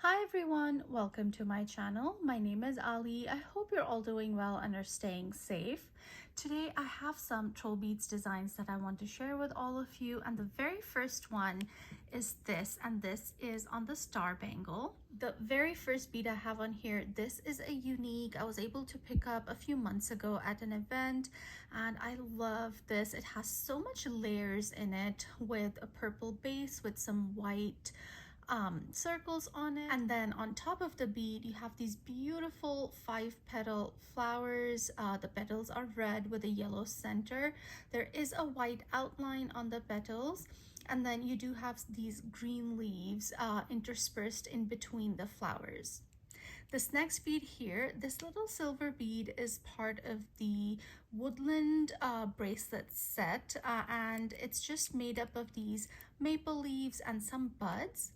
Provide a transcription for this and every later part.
Hi everyone, welcome to my channel. My name is Ali. I hope you're all doing well and are staying safe. Today I have some TrollBeads designs that I want to share with all of you, and the very first one is this, and this is on the star bangle. The very first bead I have on here, this is a unique I was able to pick up a few months ago at an event, and I love this. It has so much layers in it with a purple base with some white circles on it, and then on top of the bead you have these beautiful 5-petal flowers. The petals are red with a yellow center. There is a white outline on the petals, and then you do have these green leaves interspersed in between the flowers. This next bead here, this little silver bead, is part of the woodland bracelet set, and it's just made up of these maple leaves and some buds.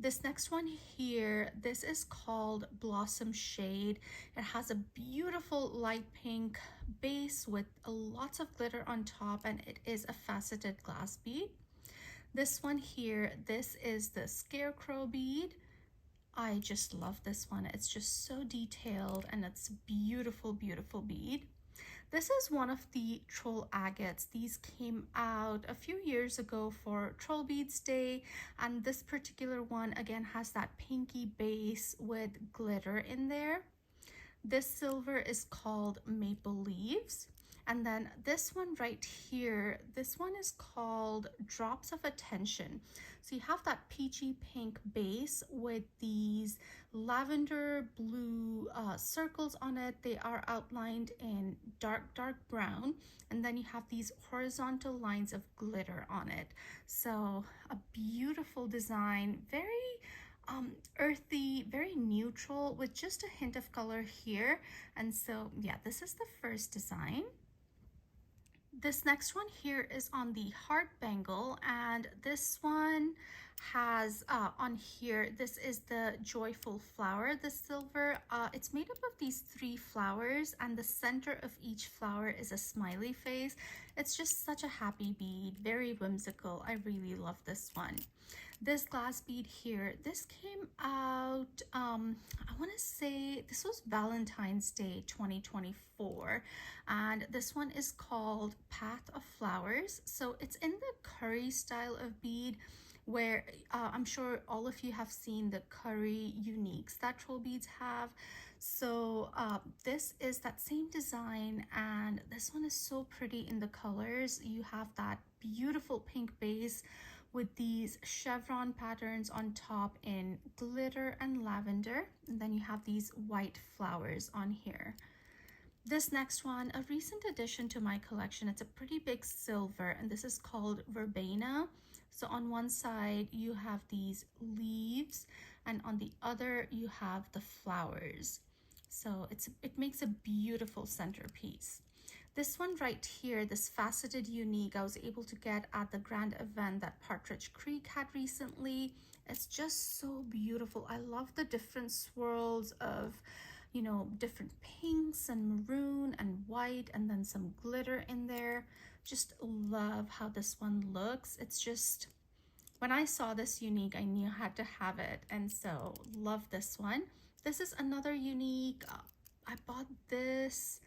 This next one here, this is called Blossom Shade. It has a beautiful light pink base with lots of glitter on top, and it is a faceted glass bead. This one here, this is the Scarecrow bead. I just love this one. It's just so detailed and it's a beautiful, beautiful bead. This is one of the troll agates. These came out a few years ago for TrollBeads Day, and this particular one again has that pinky base with glitter in there. This silver is called Maple Leaves. And then this one right here, this one is called Drops of Attention. So you have that peachy pink base with these lavender blue circles on it. They are outlined in dark brown, and then you have these horizontal lines of glitter on it. So a beautiful design, very earthy, very neutral with just a hint of color here. And so yeah, this is the first design. This next one here is on the heart bangle, and this one has on here, this is the joyful flower, the silver. It's made up of these 3 flowers, and the center of each flower is a smiley face. It's just such a happy bead, very whimsical. I really love this one. This glass bead here, this came out, I want to say this was Valentine's Day 2024, and this one is called Path of Flowers. So it's in the curry style of bead, where I'm sure all of you have seen the curry uniques that TrollBeads have. So this is that same design, and this one is so pretty in the colors. You have that beautiful pink base with these chevron patterns on top in glitter and lavender, and then you have these white flowers on here. This next one, a recent addition to my collection, it's a pretty big silver, and this is called Verbena. So on one side you have these leaves, and on the other you have the flowers. So it makes a beautiful centerpiece. This one right here, this faceted unique, I was able to get at the grand event that Partridge Creek had recently. It's just so beautiful. I love the different swirls of, you know, different pinks and maroon and white, and then some glitter in there. Just love how this one looks. It's just, when I saw this unique, I knew I had to have it, and so love this one. This is another unique. I bought this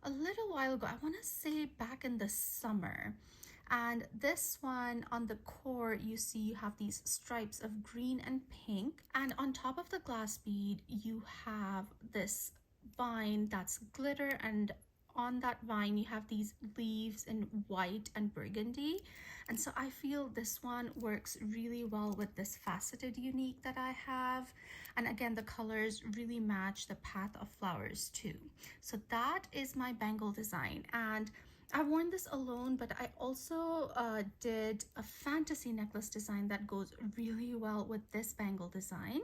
a little while ago. I want to say back in the summer. And this one, on the core, you see you have these stripes of green and pink, and on top of the glass bead you have this vine that's glitter, and on that vine you have these leaves in white and burgundy. And so I feel this one works really well with this faceted unique that I have. And again, the colors really match the Path of Flowers too. So that is my bangle design, and I've worn this alone, but I also did a fantasy necklace design that goes really well with this bangle design.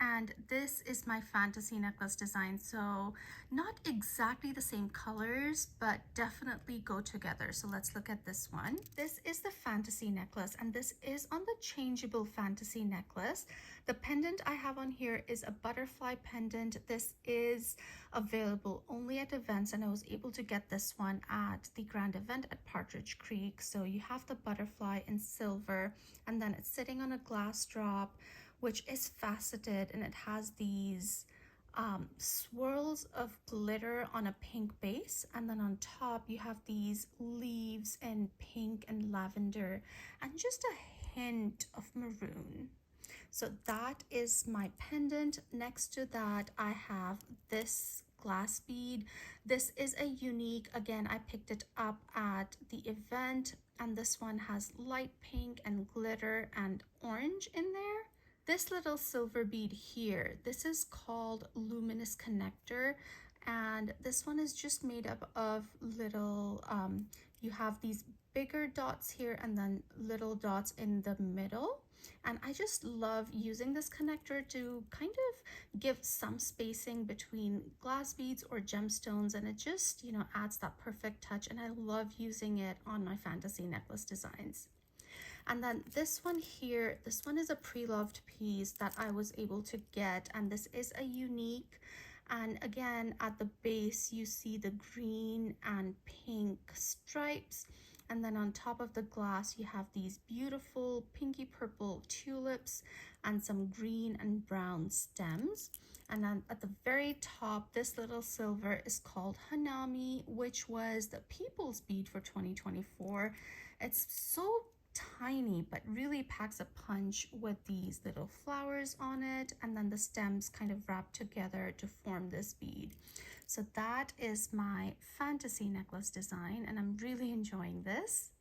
And this is my fantasy necklace design. So not exactly the same colors, but definitely go together. So let's look at this one. This is the fantasy necklace, and this is on the changeable fantasy necklace. The pendant I have on here is a butterfly pendant. This is available only at events, and I was able to get this one at the grand event at Partridge Creek. So you have the butterfly in silver, and then it's sitting on a glass drop which is faceted, and it has these swirls of glitter on a pink base, and then on top you have these leaves in pink and lavender and just a hint of maroon. So that is my pendant. Next to that I have this glass bead. This is a unique, again, I picked it up at the event, and this one has light pink and glitter and orange in there. This little silver bead here, this is called Luminous Connector, and this one is just made up of little, you have these bigger dots here and then little dots in the middle. And I just love using this connector to kind of give some spacing between glass beads or gemstones, and it just, you know, adds that perfect touch, and I love using it on my fantasy necklace designs. And then this one here, this one is a pre-loved piece that I was able to get, and this is a unique. And again, at the base you see the green and pink stripes, and then on top of the glass you have these beautiful pinky purple tulips and some green and brown stems. And then at the very top, this little silver is called Hanami, which was the people's bead for 2024. It's so tiny but really packs a punch with these little flowers on it, and then the stems kind of wrap together to form this bead. So that is my fantasy necklace design, and I'm really enjoying this.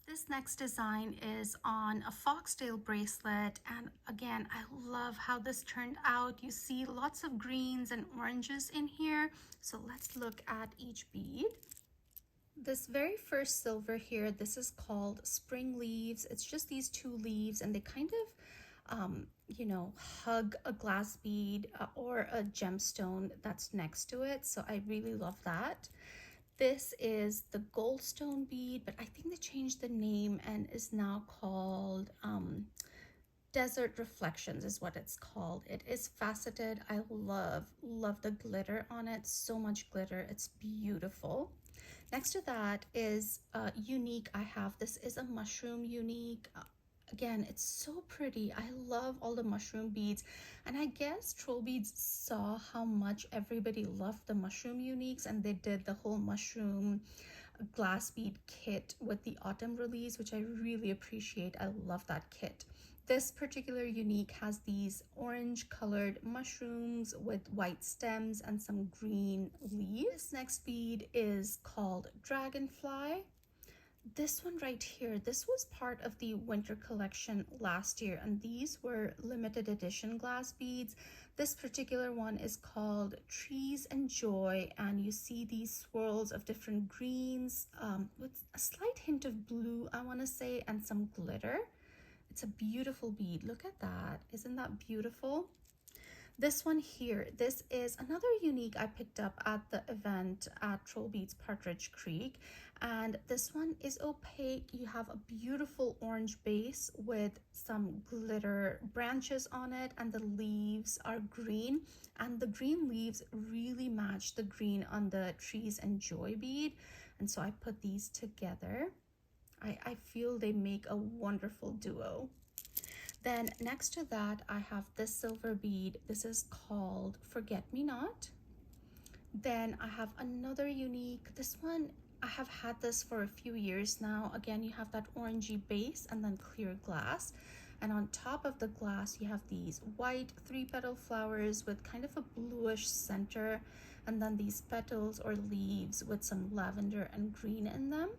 This next design is on a Foxdale bracelet, and again, I love how this turned out. You see lots of greens and oranges in here. So let's look at each bead. This very first silver here, this is called Spring Leaves. It's just these two leaves, and they kind of, you know, hug a glass bead or a gemstone that's next to it. So I really love that. This is the Goldstone bead, but I think they changed the name and is now called Desert Reflections is what it's called. It is faceted. I love the glitter on it. So much glitter. It's beautiful. Next to that is unique. I have, this is a mushroom unique. Again, it's so pretty. I love all the mushroom beads, and I guess TrollBeads saw how much everybody loved the mushroom uniques, and they did the whole mushroom glass bead kit with the autumn release, which I really appreciate. I love that kit. This particular unique has these orange colored mushrooms with white stems and some green leaves. This next bead is called Dragonfly. This one right here, this was part of the winter collection last year, and these were limited edition glass beads. This particular one is called Trees and Joy, and you see these swirls of different greens with a slight hint of blue, I want to say, and some glitter. It's a beautiful bead. Look at that. Isn't that beautiful? This one here, this is another unique I picked up at the event at TrollBeads Partridge Creek, and this one is opaque. You have a beautiful orange base with some glitter branches on it, and the leaves are green, and the green leaves really match the green on the Trees and Joy bead, and so I put these together. I feel they make a wonderful duo. Then next to that, I have this silver bead. This is called Forget Me Not. Then I have another unique. This one, I have had this for a few years now. Again, you have that orangey base and then clear glass. And on top of the glass, you have these white 3-petal flowers with kind of a bluish center. And then these petals or leaves with some lavender and green in them.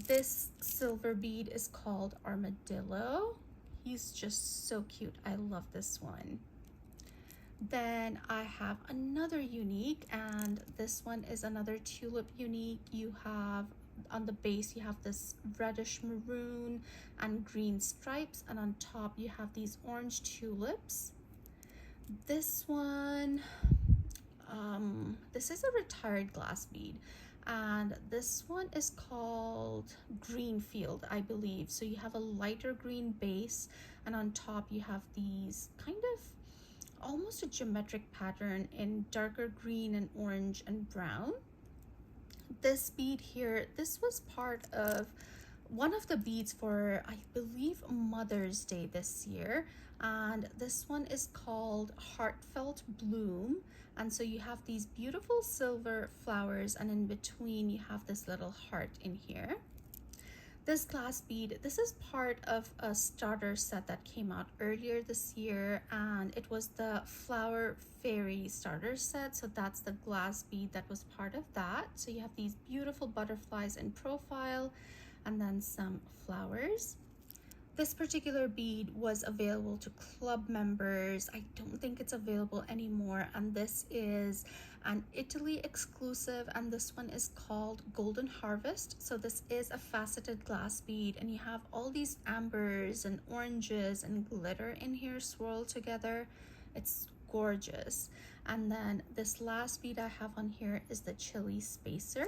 This silver bead is called Armadillo. He's just so cute. I love this one. Then I have another unique, and this one is another tulip unique. You have on the base, you have this reddish maroon and green stripes, and on top you have these orange tulips. This one, this is a retired glass bead, and this one is called Greenfield, I believe. So you have a lighter green base, and on top you have these kind of almost a geometric pattern in darker green and orange and brown. This bead here, this was part of one of the beads for, I believe, Mother's Day this year. And this one is called Heartfelt Bloom. And so you have these beautiful silver flowers, and in between you have this little heart in here. This glass bead, this is part of a starter set that came out earlier this year, and it was the Flower Fairy starter set. So that's the glass bead that was part of that. So you have these beautiful butterflies in profile and then some flowers. This particular bead was available to club members. I don't think it's available anymore, and this is an Italy exclusive, and this one is called Golden Harvest. So this is a faceted glass bead, and you have all these ambers and oranges and glitter in here swirled together. It's gorgeous. And then this last bead I have on here is the Chili Spacer.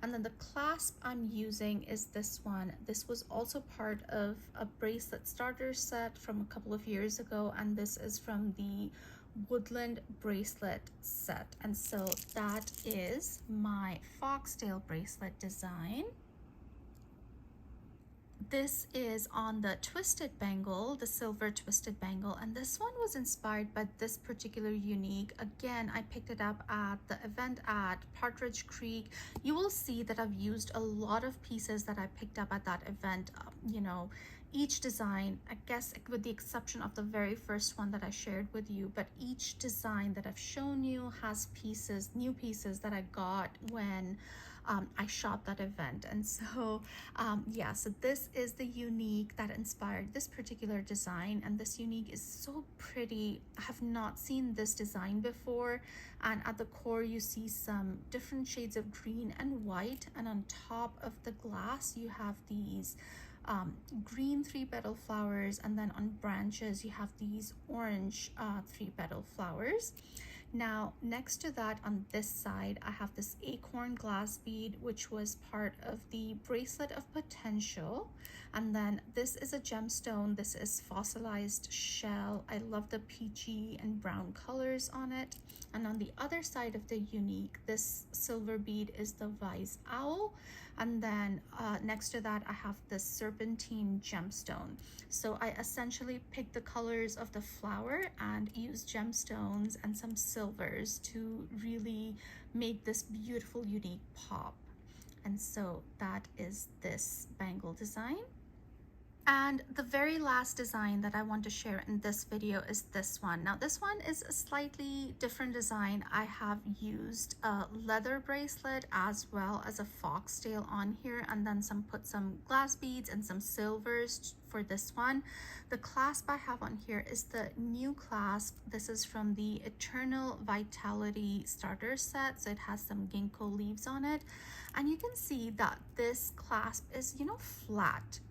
And then the clasp I'm using is this one. This was also part of a bracelet starter set from a couple of years ago, and this is from the Woodland Bracelet set. And so that is my Foxdale bracelet design. This is on the twisted bangle, the silver twisted bangle, and this one was inspired by this particular unique. Again, I picked it up at the event at Partridge Creek. You will see that I've used a lot of pieces that I picked up at that event. You know, each design, I guess with the exception of the very first one that I shared with you, but each design that I've shown you has pieces, new pieces that I got when I shot that event. And so yeah, so this is the unique that inspired this particular design, and this unique is so pretty. I have not seen this design before, and at the core you see some different shades of green and white, and on top of the glass you have these green 3-petal flowers, and then on branches you have these orange 3-petal flowers. Now, next to that, on this side, I have this acorn glass bead, which was part of the Bracelet of Potential. And then this is a gemstone. This is fossilized shell. I love the peachy and brown colors on it. And on the other side of the unique, this silver bead is the Wise Owl. And then next to that, I have the serpentine gemstone. So I essentially picked the colors of the flower and used gemstones and some silvers to really make this beautiful unique pop. And so that is this bangle design. And the very last design that I want to share in this video is this one. Now this one is a slightly different design. I have used a leather bracelet as well as a foxtail on here, and then put some glass beads and some silvers for this one. The clasp I have on here is the new clasp. This is from the Eternal Vitality starter set. So it has some ginkgo leaves on it. And you can see that this clasp is, you know, flat.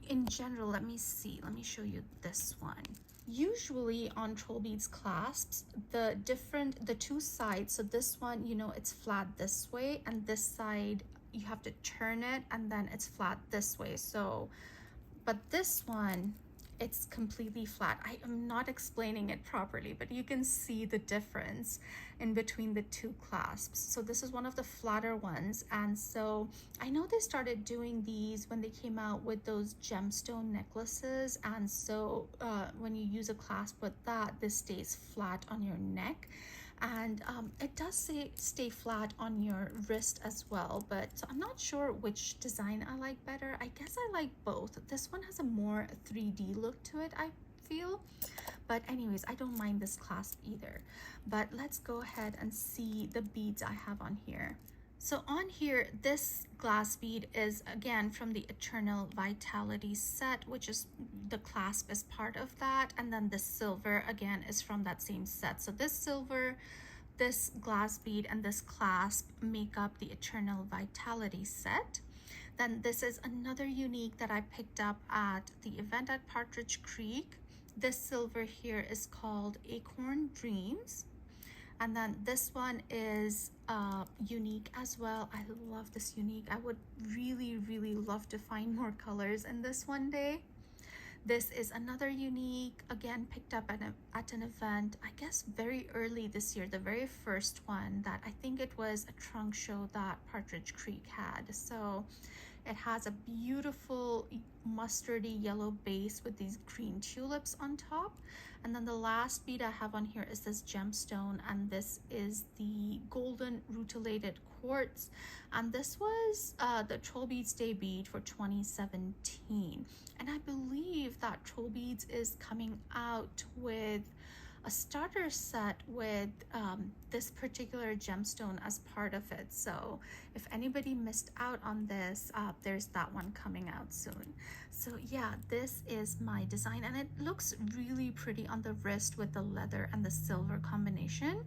In general, let me show you this one. Usually on TrollBeads clasps, the two sides, so this one, you know, it's flat this way, and this side you have to turn it and then it's flat this way. So but this one, it's completely flat. I am not explaining it properly, but you can see the difference in between the two clasps. So this is one of the flatter ones, and so I know they started doing these when they came out with those gemstone necklaces, and so when you use a clasp with that, this stays flat on your neck. And it does stay flat on your wrist as well, but so I'm not sure which design I like better. I guess I like both. This one has a more 3D look to it, I feel. But anyways, I don't mind this clasp either. But let's go ahead and see the beads I have on here. So on here, this glass bead is again from the Eternal Vitality set, which is the clasp is part of that. And then the silver again is from that same set. So this silver, this glass bead, and this clasp make up the Eternal Vitality set. Then this is another unique that I picked up at the event at Partridge Creek. This silver here is called Acorn Dreams. And then this one is unique as well. I love this unique. I would really, really love to find more colors in this one day. This is another unique, again, picked up at an event, I guess very early this year, the very first one that I think it was a trunk show that Partridge Creek had. So It has a beautiful mustardy yellow base with these green tulips on top. And then the last bead I have on here is this gemstone, and this is the golden rutilated quartz. And this was the TrollBeads Day bead for 2017. And I believe that TrollBeads is coming out with a starter set with this particular gemstone as part of it. So if anybody missed out on this, there's that one coming out soon. So yeah, this is my design, and it looks really pretty on the wrist with the leather and the silver combination.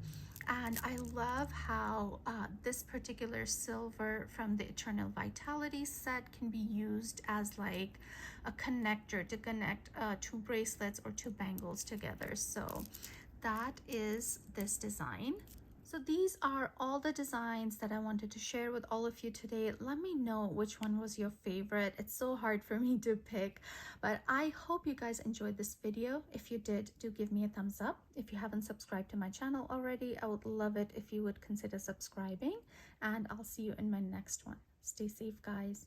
And I love how this particular silver from the Eternal Vitality set can be used as like a connector to connect two bracelets or two bangles together. So that is this design. So these are all the designs that I wanted to share with all of you today. Let me know which one was your favorite. It's so hard for me to pick, but I hope you guys enjoyed this video. If you did, do give me a thumbs up. If you haven't subscribed to my channel already, I would love it if you would consider subscribing, and I'll see you in my next one. Stay safe, guys.